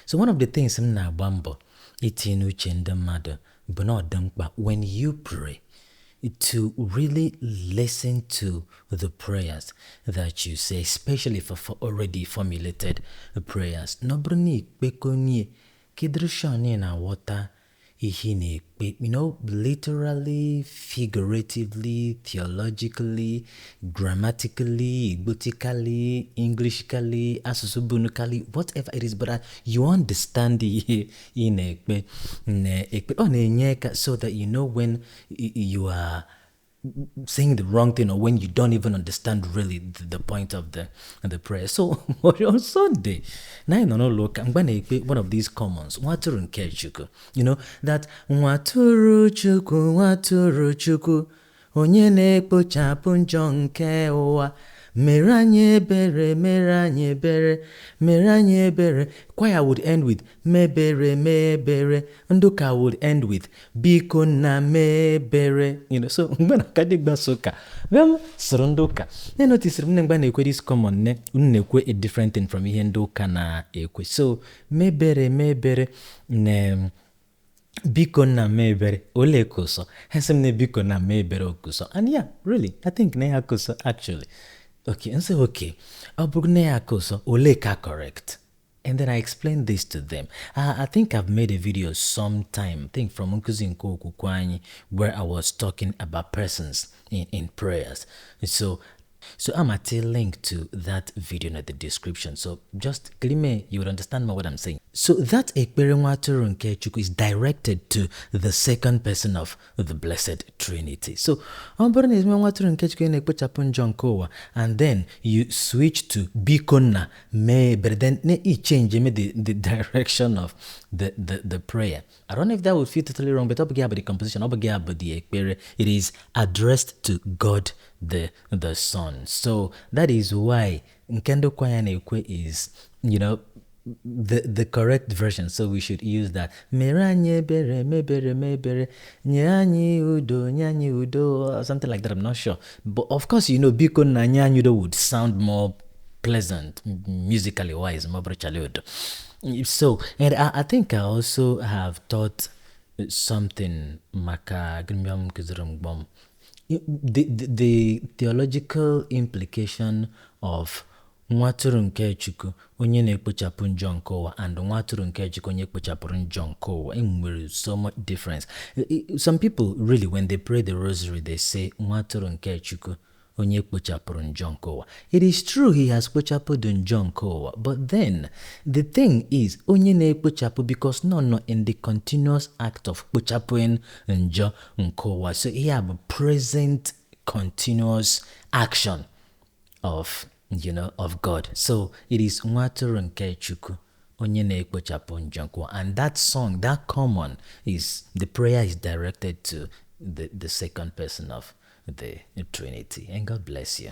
So one of the things m na-agba mbọ itinye uche ndị mmadụ bụ na ọ dị mkpa when you pray to really listen to the prayers that you say, especially for already formulated prayers. No bụrụ na ikpekonye kidrishoni na wata ihe na-ekpe, literally, figuratively, theologically, grammatically, igbotically, englishically, asusubunucally, whatever it is, but you understand ihe na-ekpe ọ na-enye aka so that you know when you are saying the wrong thing or when you don't even understand really the point of the prayer. So on Sunday, I'm gonna ekpe one of these commons, Nwaatụrụ nke Chukwu. That Nwaatụrụ Chukwu, onye na-ekpochapụ njọ nke ụwa. Mere anyị ebere, mere anyị ebere, mere anyị ebere. Choir would end with mebere, mebere. Nduka would end with biko na mebere. So mgbe na kadigba soka, vem soro nduka. Ne notice mgbe na ekwe this common ne unekwe a different thing from ihe nduka na ekwe. So mebere, mebere ne biko na mebere ole koso. Hesem ne biko na mebere okuso. And yeah, really, I think ne hakoso actually. Okay, and say, okay, oleka correct. And then I explained this to them. I think I've made a video sometime, I think from Nkuzinko Kukwanyi, where I was talking about persons in prayers. So I'm at a link to that video in the description. So just click me, you would understand more what I'm saying. So that ekpere Nwaatụrụ nke Chukwu is directed to the second person of the Blessed Trinity. So Nwaatụrụ nke Chukwu na-ekpochapụ njọ nke ụwa, and then you switch to biko na mebere, then you change the direction of the prayer. I don't know if that would feel totally wrong, but the composition, the ekpere, it is addressed to God the Son. So that is why Nkendo Kwaya Nekwe is, the correct version. So we should use that. Meranye bere, mebere, mebere, nyanyi udo, or something like that. I'm not sure. But of course, biko na nyanyi udo would sound more pleasant, musically wise. So, and I think I also have taught something maka the theological implication of Nwaatụrụ nke Chukwu onye na-ekpochapụ njọ nke ụwa and Nwaatụrụ nke Chukwu onye ekpochapụrụ njọ nke ụwa. There so much difference. Some people really, when they pray the rosary, they say Nwaatụrụ nke Chukwu onye ekpochapụrụ njọ nke ụwa. It is true he has kpochapụrụ njọ nke ụwa, but then the thing is onye na-ekpochapụ, because no in the continuous act of kpochapụing njọ nke ụwa. So he have a present continuous action of God. So it is Nwaatụrụ nke Chukwu onye na-ekpochapụ njọ nke ụwa. And that song, that common, is the prayer is directed to the second person of the Trinity. And God bless you.